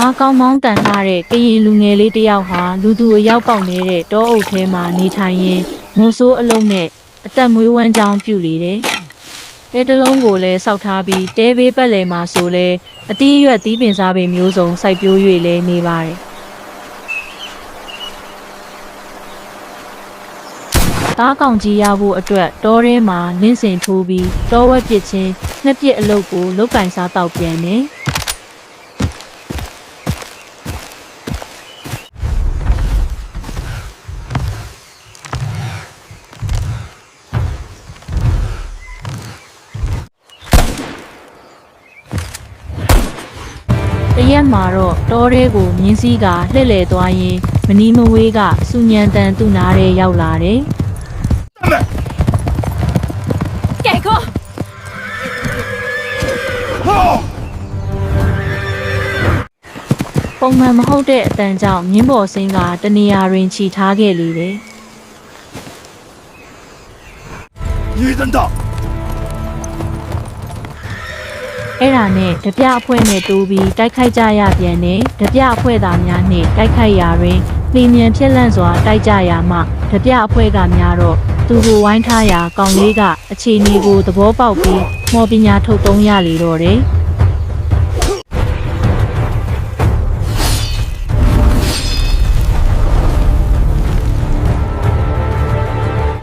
အားကောင်းမောင်းတန်ထားတဲ့ကရင်လူငယ်လေးတစ်ယောက်ဟာလူသူအရောက်ပေါက်နေတဲ့တောအုပ်ထဲမှာနေထိုင်ရင်းငိုဆိုးအလုံးနဲ့အသက်မွေးဝမ်းကြောင်းပြုလေတယ်။တဲတလုံးကိုလည်းစောက်ထားပြီးတဲဘေးပတ်လည်မှာဆိုလဲအတီးအရွက်သီးပင်စားပင်မျိုးစုံစိုက်ပျိုး၍လည်းနေပါတယ်။သားကောင်ကြီးရဖို့အတွက်တောထဲမှာလင်းစင်ထိုးပြီးတောဝက်ပစ်ချင်းနှစ်ပြစ်အလုပ်ကိုလုတ်ကင်စားတောက်ပြန်တယ်။တရက်မှာတော့တောထဲကိုမြင်းစည်းကလှည့်လည်သွားရင်မနီးမဝေးကစူညံတန်သူ့နားထဲရောက်လာတယ်။ကဲကောပုံမှန်မဟုတ်တဲ့အတန်ကြောင့်မြင်းပေါ်စင်းကတနေရာတွင်ခြိထားခဲ့လေတယ်။你等等。အဲ့ဒါနဲ့တပြအဖွဲ့နဲ့တိုးပြီးတိုက်ခိုက်ကြရပြန်တယ်။တပြအဖွဲ့သားများနဲ့တိုက်ခိုက်ရာတွင်လင်းမြန်ဖြစ်လန့်စွာတိုက်ကြရာမှတပြအဖွဲ့ကများတော့သူကိုဝိုင်းထားရာကောင်လေးကအခြေအနေကိုသဘောပေါက်ပြီးမော်ပညာထုတ်သုံးရလေတော့တယ်။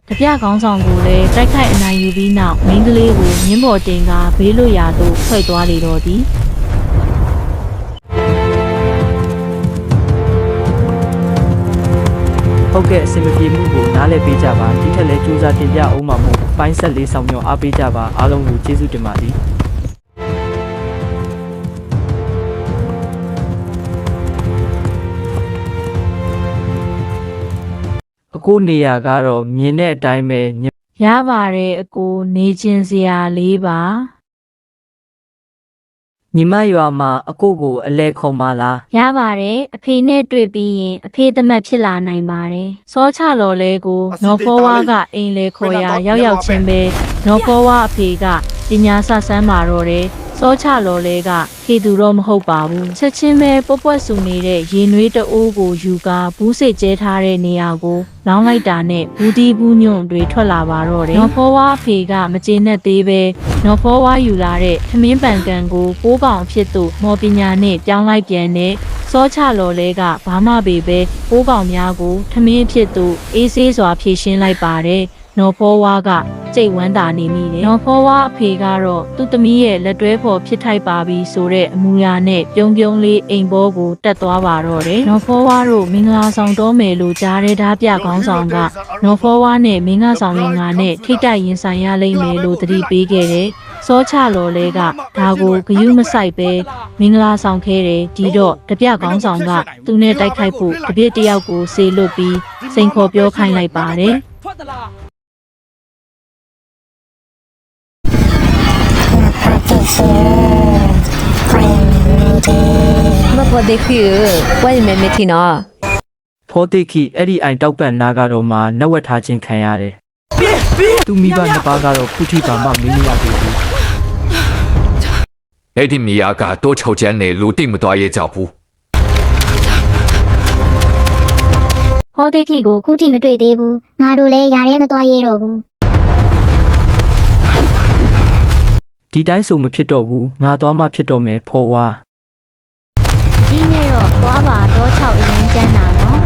တပြခေါင်းဆောင်ကိုလည်းတိုက်ခိုက်အနိုင်ယူပြီးနောက်မင်းကလေးကိုမြင်းပေါ်တင်ကဘေးလွတ်ရာသို့ဖွဲ့သွားလေတော့သည်ဟုတ်ကဲ့အဆင်မပြေမှုကိုနားလည်ပေးကြပါဒီထက်လည်းစူးစမ်းတင်ပြအောင်မှာမို့ပိုင်းဆက်လေးဆောင်မြောက်အားပေးကြပါအားလုံးကိုကျေးဇူးတင်ပါသည်အခုနေရာကတော့မြင်တဲ့အတိုင်းပဲရပါတယ်အကိုနေချင်းစရာလေးပါညီမရွာမှာအကိုကိုအလဲခုံပါလားရပါတယ်အဖေနဲ့တွေ့ပြီးရင်အဖေသမက်ဖြစ်လာနိုင်ပါတယ်စောချလော်လဲကိုနော်ဖောဝါကအိမ်လဲခေါ်ရာရောက်ရောက်ချင်းပဲနော်ဖောဝါအဖေကပညာဆဆန်းမာတော့တယ်စောချလော်လဲကခေသူတော့မဟုတ်ပါဘူးချက်ချင်းပဲပွက်ပွက်ဆူနေတဲ့ရေနွေးတအိုးကိုယူကာဘူးစိတ်ကျဲထားတဲ့နေရာကိုလောင်းလိုက်တာနဲ့ဘူးတီးဘူးညွန့်တွေထွက်လာပါတော့တယ်နော်ဖောဝါအဖေကမကျေနပ်သေးပဲနော်ဖောဝါယူလာတဲ့ခမင်းပန်ကန်ကိုပိုးကောင်အဖြစ်သို့မော်ပညာနဲ့ပြောင်းလိုက်ပြန်တဲ့စောချလော်လဲကဘာမှပေပဲပိုးကောင်များကိုခမင်းအဖြစ်သို့အေးဆေးစွာဖြည့်ရှင်းလိုက်ပါတယ်နော်ဖောဝါကစိတ်ဝမ်းသာနေမိတယ်။နော်ဖောဝါအဖေကတော့သူ့သမီးရဲ့လက်တွဲဖော်ဖြစ်ထိုက်ပါပြီဆိုတဲ့အမူအရာနဲ့ပြုံးပြုံးလေးအိမ်ဘောကိုတက်သွားပါတော့တယ်။နော်ဖောဝါတို့မင်္ဂလာဆောင်တော်မယ်လို့ကြားတဲ့ဓာပြခေါင်းဆောင်ကနော်ဖောဝါနဲ့မင်္ဂလာဆောင်ရင်ငါနဲ့ထိတ်တိုက်ရင်ဆိုင်ရလိမ့်မယ်လို့သတိပေးခဲ့တယ်။စောချလော်လဲကဒါကိုဂယုမဆိုင်ပဲမင်္ဂလာဆောင်ခဲ့တယ်ဒီတော့တပြခေါင်းဆောင်ကသူနဲ့တိုက်ခိုက်ဖို့တပြစ်တယောက်ကိုစေလွတ်ပြီးစိန်ခေါ်ပြောခိုင်းလိုက်ပါတယ်။မဖော်တဲ့ခီဝိုင်းမဲမထီနော်ဖောတိခိအဲ့ဒီအိုင်တောက်ပန်နာကတော့မှနှက်ဝက်ထားခြင်းခံရတယ်သူမိဘနှစ်ပါးကတော့ခုထိပါမှမင်းမရသေးဘူးအဲ့ဒီ米亚嘎多愁艰内路定不多也脚步ဟောတိခိကိုခုထိမတွေ့သေးဘူးငါတို့လည်းຢာရဲမသွားရဲတော့ဘူးဒီတိုင်းဆိုမဖြစ်တော့ဘူးငါသွားမှဖြစ်တော့မယ်ဖော်ဝါဒီနေ့တော့သွားပါတော့6အရင်ကျန်းတာနော်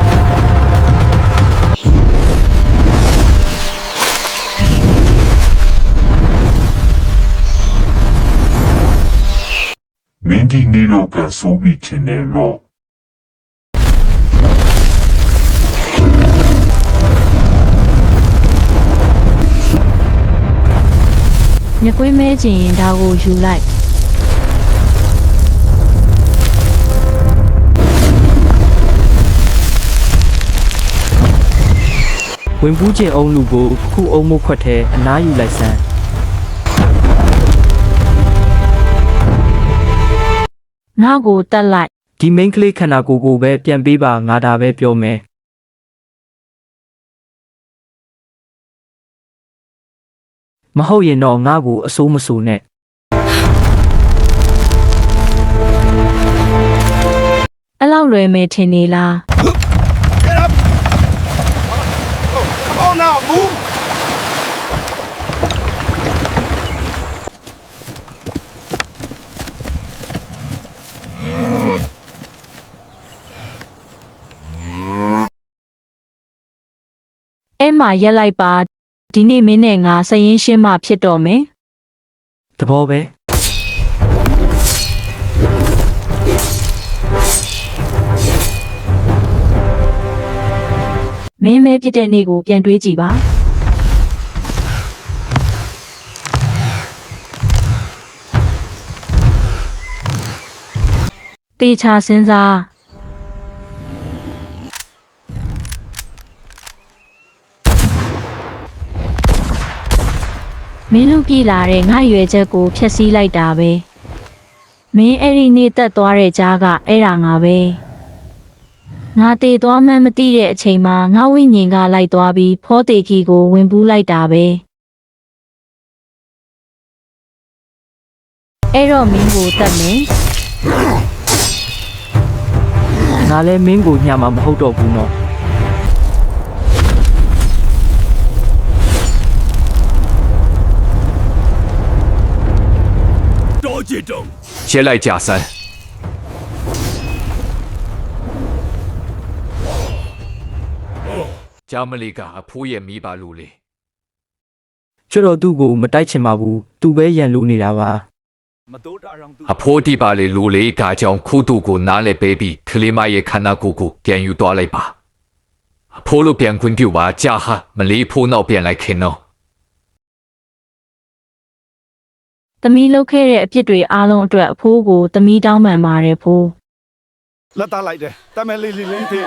မင်းဒီနေ့တော့ကဆိုပြီးချင်တယ်တော့ညကွေးမဲချင်ရင်ဒါကိုယူလိုက်ဝင်ပူးကျင်အောင်လူကိုခုအုံမခွက်ထဲအနားယူလိုက်စမ်းငါ့ကိုတက်လိုက်ဒီမိန်းကလေးခန္ဓာကိုယ်ကိုပဲပြန်ပေးပါငါဒါပဲပြောမယ်မဟုတ်ရင်တော့ငါ့ကိုအစိုးမစိုးနဲ့ အဲ့လောက်လွယ်မယ်ထင်နေလား Come on now, move. အဲ့မှာရက်လိုက်ပါဒီနေ့မင်းနဲ့ငါစရင်ရှင်းမှဖြစ်တော့မယ် တဘောပဲ မင်းမဲပြစ်တဲ့နေ့ကိုပြန်တွေးကြည့်ပါတေချာစဉ်းစားမင်းတို့ပြည်လာတဲ့ငါရွယ်ချက်ကိုဖျက်ဆီးလိုက်တာပဲမင်းအဲ့ဒီနေ့တက်သွားတဲ့ကြားကအဲ့ဒါငါပဲငါတေသွားမှန်းမသိတဲ့အချိန်မှာငါဝိညာဉ်ကလိုက်သွားပြီးဖောတေခီကိုဝင်ပူးလိုက်တာပဲအဲ့တော့မင်းကိုတတ်မယ် ငါလည်းမင်းကိုညမှာမဟုတ်တော့ဘူးနော် 多激动！先来加三。加မလီကအဖိုးရဲ့မိပါလို့လေ ကျွတ်တော့သူ့ကိုမတိုက်ချင်ပါဘူးသူပဲရန်လို့နေတာပါ အဖိုးဒီပါလေလူလေကကြောင့်ခုတူကိုနားလဲပေးပြီးကလေးမရဲ့ခန္ဓာကိုယ်ကိုပြန်ယူသွားလိုက်ပါအဖိုးလိုပြန်ခွင့်ပြုပါကြာဟာမလီဖိုးနောက်ပြန်လိုက်ခင်နော် သမီးလုပ်ခဲ့တဲ့အဖြစ်တွေအားလုံးအတွက်အဖိုးကိုသမီးတောင်းပန်ပါတယ်ဖိုး လက်သားလိုက်တယ်တမဲလေးလေးလေးသေး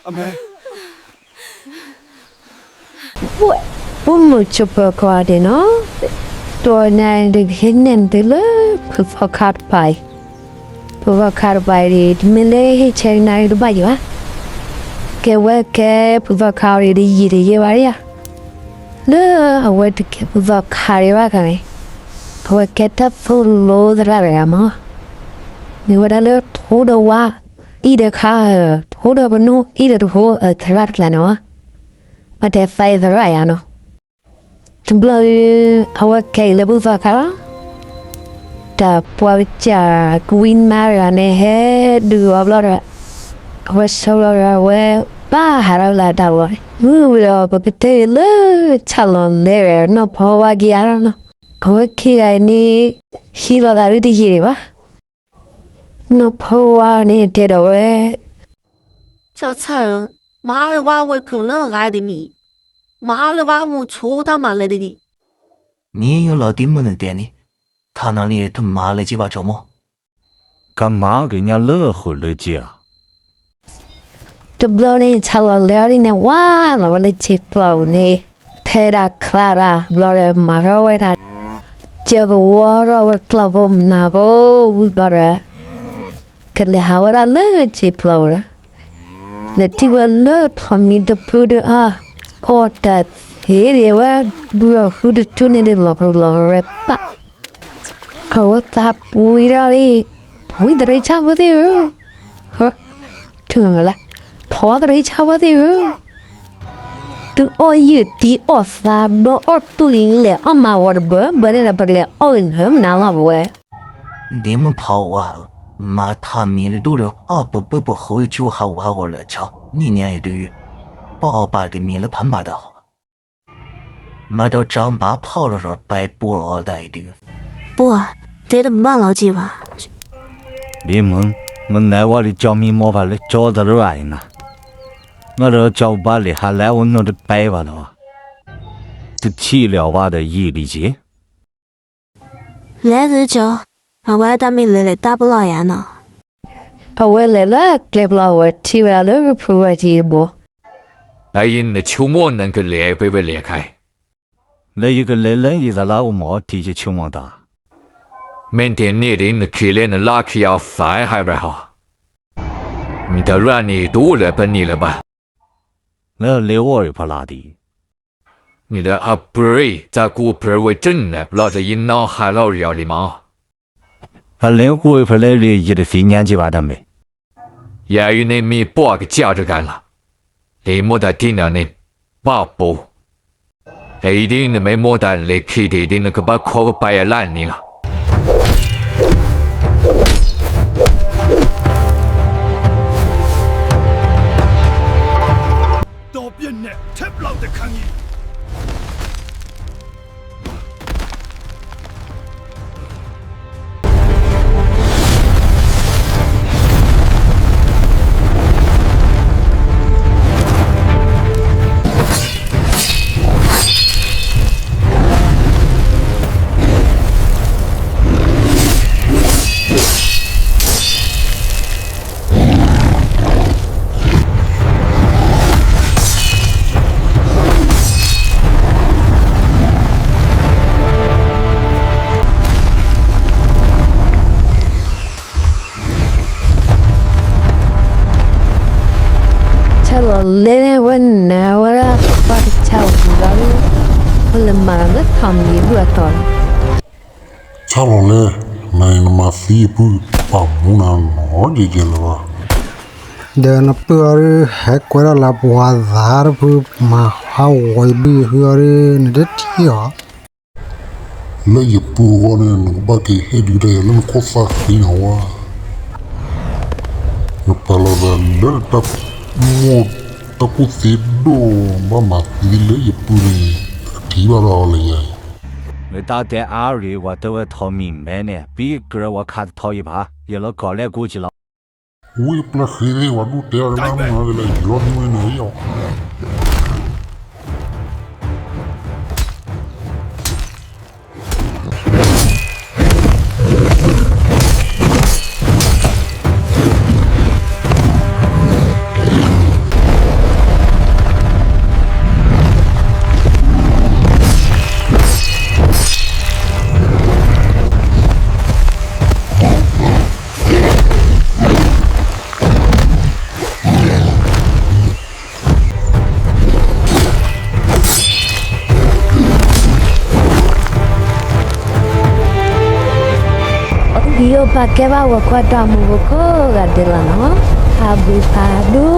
အမေ ဘုံမချပကွာတယ်နော်တော်နိုင်တဲ့ဟင်းနဲ့တယ်လို့ဖဖခတ်ပိုင်ဖဖခတ်ပိုင်ဒီမလေးချင်နိုင်တော့ပါရကဲဝဲကဲဖဖခါရီဒီရပါရလဲအဝတ်ကဖဖခါရီပါကနေဘဝကတဖူလို့ဒရရမနေဝဒလေထိုးတော့ဝါဤတခါထိုးတော့ဘနုဤတဟိုထရတ်လာနော်မတဲ့ဖိုင်ဒရရနော် Temblar awak kayak lebu zakar. Ta puacha Queen Marianne he dua blora. Awak saudara we ba harala dawa. Mula begitu le calon lerer no pawa giara no. Awak kira ini hila dari di kiri ba. No pawa ni tidak we. 这菜人马儿娃我可能来的米。马儿娃我抽他妈来的你，你有老弟们的店呢？他那里他妈了几把着么？干嘛给人家乐呵了姐？ Temblar ni calon lerer ni wah lawan le ciplau ni. Tera Clara blora marawa ta. Java wara wa klabom nabo blora. Kale hawara le ciplau. Le tiwa le pami de pudu ah. Oh, that here wa bro who the tune in the lover pa. Oh, that we the rich have with you. Huh? Tungala. Pour the rich have with you. To all you the off that no or doing le on my water burn, but in a barrel all in him now love way. 你们跑啊！妈他米的都了啊不回去好我了瞧，你年也对。 爸爸的米了盘把的好，妈都长把泡了说白不老带的。不，得的慢老几吧。你们来我的叫米莫把的找到了来呢，我这叫把的还来我那的白把的哇，这起了娃的一理解。来日叫，我大米来打不老呀呢。Awal le kleblawa tiwa le pruati bo. 来因的秋末能个裂被裂开，那一个来人一个老毛提起秋末大，明天你的那可怜的拉克要饭还不好，你的软你多了本你了吧？那来我也不拉的，你的阿布瑞在古布为真的，老子一脑还老要的嘛？把人会回来的一的飞年纪吧的没？亚于那米把个价值感了，你莫得定了那把不，一定的没莫得来开的那个把考个白也烂你了。တော်ပြည့်နဲ့ထက်လောက်တဲ့ခန်းကြီး Hello, Lene, when now what up? But tell you, well, the man that come you at all. ချောင်းလေနိုင်မစီပူပမူနာနော်ဒီကြလပါ Dan per hekwara la bwa dhar bu ma ha wai bi hure ne de tio လေယပူဝနေနဘကေဟေဒီရဲလန်ကိုဖာခီနဝါနပလာဒန်ဒယ်တပ်မို့တပူစီဒိုမမဒီလေယပူရီဒီဘာရောလေယာ 没到点阿里我都会逃明白呢，比个我看逃一把，有了搞来估计了。 ဝေပလခီရီဝဒူတဲရနာမနာလေရောဒီမနေရော Dio pa ke ba wa kwa ta mu ko ga de la no. Ha bu pa do.